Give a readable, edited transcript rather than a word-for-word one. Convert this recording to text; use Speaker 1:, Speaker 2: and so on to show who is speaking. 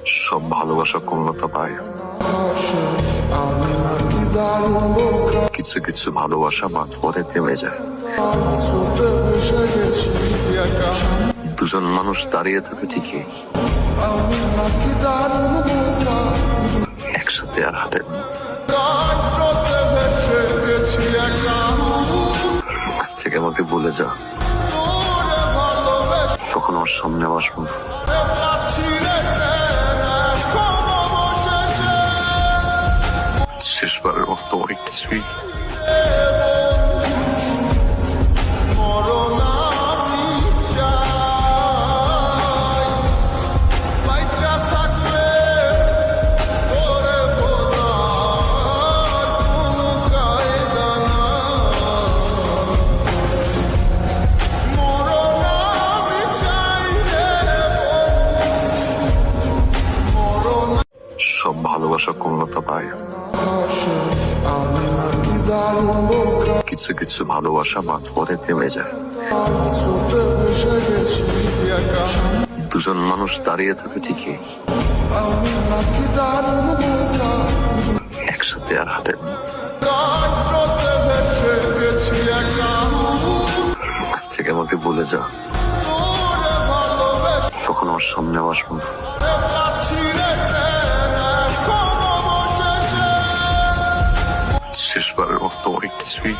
Speaker 1: সব ভালোবাসা পূর্ণতা পায়। কিছু কিছু ভালোবাসা মাঝপথে থেমে যায়। দুজন মানুষ দাঁড়িয়ে থাকে ঠিকই, একসাথে আর হাঁটেন। আজ থেকে আমাকে বলে যা, কখনো আমার সামনে আসবো না। শেষবারের মতো অনেক কিছুই সব ভালোবাসা পূর্ণতা পায়। কিছু কিছু ভালোবাসা মাঝপথে থেমে যায়। দুজন মানুষ দাঁড়িয়ে থাকে ঠিকই, একসাথে আর হাঁটেন। আজ থেকে আমাকে বলে যা, কখনো আমার সামনে আসবো না। শেষবারের মতো অনেক কিছুই